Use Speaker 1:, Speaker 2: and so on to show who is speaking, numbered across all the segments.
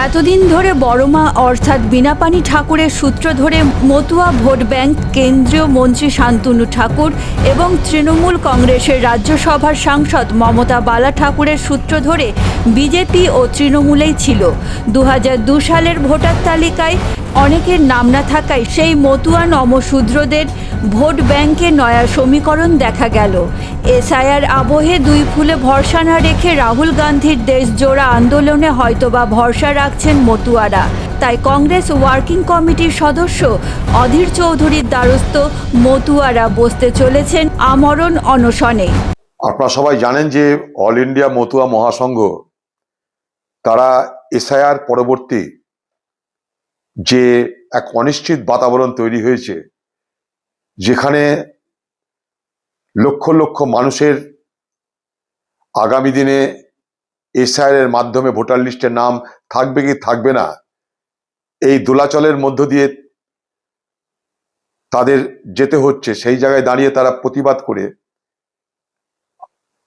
Speaker 1: এতদিন ধরে বড়মা অর্থাৎ বীণাপানি ঠাকুরের সূত্র ধরে মতুয়া ভোট ব্যাংক কেন্দ্রীয় মন্ত্রী শান্তনু ঠাকুর এবং তৃণমূল কংগ্রেসের রাজ্যসভার সাংসদ মমতা বালা ঠাকুরের সূত্র ধরে বিজেপি ও তৃণমূলেই ছিল। 2002 সালের ভোটার তালিকায় অনেকের নাম না থাকায় সেই মতুয়া নমশূদ্রদের ভোট ব্যাংকে নয়া সমীকরণ দেখা গেল। এসআইআর আবহে দুই ফুলে ভরসা না রেখে রাহুল গান্ধীর দেশজোড়া আন্দোলনে হয়তোবা ভরসা রাখছেন মতুয়ারা। তাই কংগ্রেস ওয়ার্কিং কমিটির সদস্য অধীর চৌধুরীর দ্বারস্থ মতুয়ারা বসতে চলেছেন আমরণ অনশনে।
Speaker 2: আপনারা সবাই জানেন যে অল ইন্ডিয়া মতুয়া মহাসংঘ তারা এসআইআর পরবর্তী যে এক অনিশ্চিত বাতাবরণ তৈরি হয়েছে, যেখানে লক্ষ লক্ষ মানুষের আগামী দিনে এসআইআর এর মাধ্যমে ভোটার লিস্টের নাম থাকবে কি থাকবে না, এই দোলাচলের মধ্য দিয়ে তাদের যেতে হচ্ছে। সেই জায়গায় দাঁড়িয়ে তারা প্রতিবাদ করে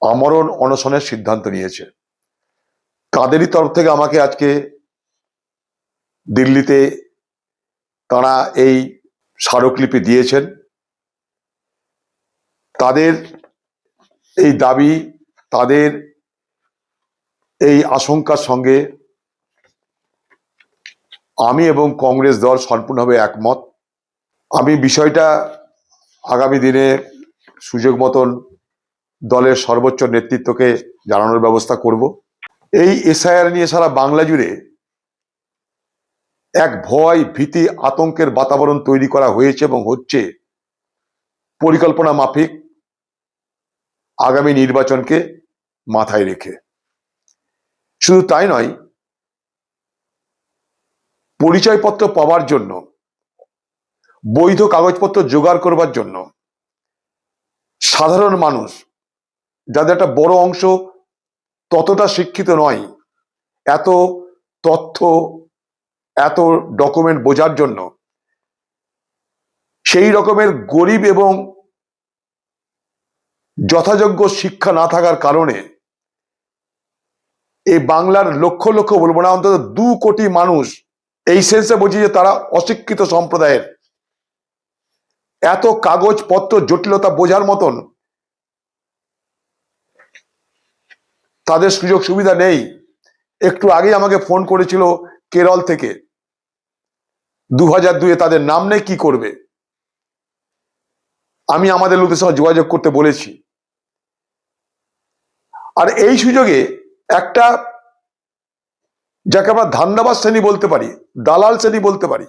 Speaker 2: আমরণ অনশনের সিদ্ধান্ত নিয়েছে। তাদেরই তরফ থেকে আমাকে আজকে দিল্লিতে তারা এই স্মারকলিপি দিয়েছেন। তাদের এই দাবি, তাদের এই আশঙ্কার সঙ্গে আমি এবং কংগ্রেস দল সম্পূর্ণভাবে একমত। আমি বিষয়টা আগামী দিনে সুযোগ মতন দলের সর্বোচ্চ নেতৃত্বকে জানানোর ব্যবস্থা করব। এই এসআইআর নিয়ে সারা বাংলা জুড়ে এক ভয়, ভীতি, আতঙ্কের বাতাবরণ তৈরি করা হয়েছে এবং হচ্ছে পরিকল্পনা মাফিক আগামী নির্বাচনকে মাথায় রেখে। শুধু তাই নয়, পরিচয়পত্র পাওয়ার জন্য, বৈধ কাগজপত্র জোগাড় করবার জন্য সাধারণ মানুষ, যাদের একটা বড় অংশ ততটা শিক্ষিত নয়, এত তথ্য, এত ডকুমেন্ট বোঝার জন্য, সেই রকমের গরিব এবং যথাযোগ্য শিক্ষা না থাকার কারণে এই বাংলার লক্ষ লক্ষ, বলবো না, অন্তত 2 কোটি মানুষ এই সেন্সে বুঝি যে তারা অশিক্ষিত সম্প্রদায়ের। এত কাগজপত্র জটিলতা বোঝার মতন তাদের সুযোগ সুবিধা নেই। একটু আগে আমাকে ফোন করেছিল কেরল থেকে, 2002-এ তাদের নাম নেই, কি করবে? আমি আমাদের লোকের সঙ্গে যোগাযোগ করতে বলেছি। আর এই সুযোগে একটা, যাকে আমরা ধান্দাবাজ শ্রেণী বলতে পারি, দালাল শ্রেণী বলতে পারি,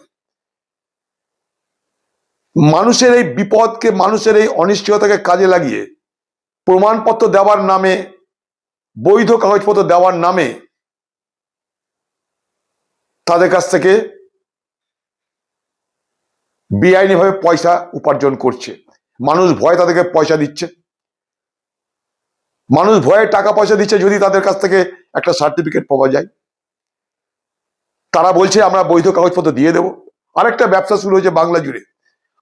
Speaker 2: মানুষের এই বিপদকে, মানুষের এই অনিশ্চয়তাকে কাজে লাগিয়ে প্রমাণপত্র দেওয়ার নামে, বৈধ কাগজপত্র দেওয়ার নামে তাদের কাছ থেকে বেআইনিভাবে পয়সা উপার্জন করছে। মানুষ ভয়ে তাদেরকে পয়সা দিচ্ছে, মানুষ ভয়ে টাকা পয়সা দিচ্ছে যদি তাদের কাছ থেকে একটা সার্টিফিকেট পাওয়া যায়। তারা বলছে আমরা বৈধ কাগজপত্র দিয়ে দেব। আরেকটা ব্যবসা শুরু হয়েছে বাংলা জুড়ে,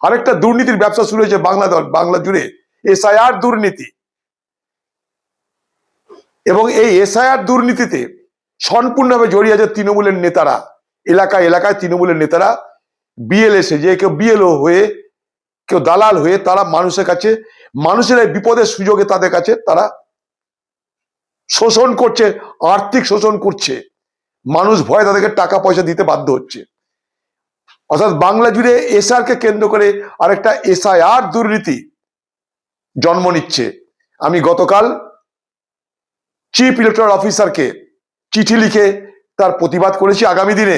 Speaker 2: আরেকটা দুর্নীতির ব্যবসা শুরু হয়েছে বাংলা জুড়ে, এসআইআর দুর্নীতি। এবং এই এসআইআর দুর্নীতিতে সম্পূর্ণভাবে জড়িয়ে আছে তৃণমূলের নেতারা। এলাকায় এলাকায় তৃণমূলের নেতারা, বিএলএসে, যে কেউ বিএলও হয়ে, কেউ দালাল হয়ে, তারা মানুষের কাছে, মানুষের এই বিপদের সুযোগে তাদের কাছে তারা শোষণ করছে, আর্থিক শোষণ করছে। মানুষ ভয়ে তাদেরকে টাকা পয়সা দিতে বাধ্য হচ্ছে। অর্থাৎ বাংলা জুড়ে এসআর কে কেন্দ্র করে আরেকটা এসআইআর দুর্নীতি জন্ম নিচ্ছে। আমি গতকাল চিফ ইলেকটরাল অফিসারকে চিঠি লিখে তার প্রতিবাদ করেছি। আগামী দিনে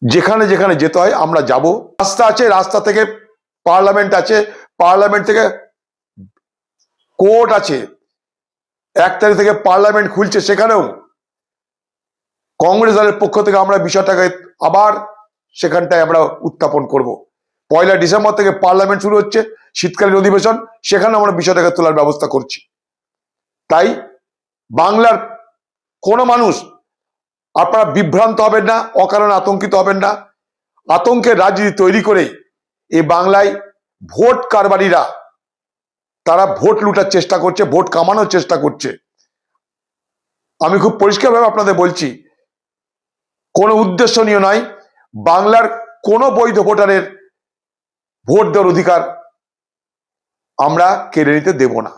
Speaker 2: যেখানে যেখানে যেতে হয় আমরা যাব। রাস্তা আছে, রাস্তা থেকে পার্লামেন্ট আছে, পার্লামেন্ট থেকে কোর্ট আছে। 1 তারিখ থেকে পার্লামেন্ট খুলছে, সেখানেও কংগ্রেস দলের পক্ষ থেকে আমরা বিষয়টাকে আবার সেখানটায় আমরা উত্থাপন করব। 1 ডিসেম্বর থেকে পার্লামেন্ট শুরু হচ্ছে, শীতকালীন অধিবেশন, সেখানে আমরা বিষয়টাকে তোলার ব্যবস্থা করছি। তাই বাংলার কোনো মানুষ আপনারা বিভ্রান্ত হবেন না, অকারণে আতঙ্কিত হবেন না। আতঙ্কের রাজনীতি তৈরি করে এই বাংলায় ভোট কারবারিরা তারা ভোট লুটার চেষ্টা করছে, ভোট কামানোর চেষ্টা করছে। আমি খুব পরিষ্কারভাবে আপনাদের বলছি, কোনো উদ্দেশ্য নিয়ে নয়, বাংলার কোনো বৈধ ভোটারের ভোট দেওয়ার অধিকার আমরা কেড়ে নিতে দেব না।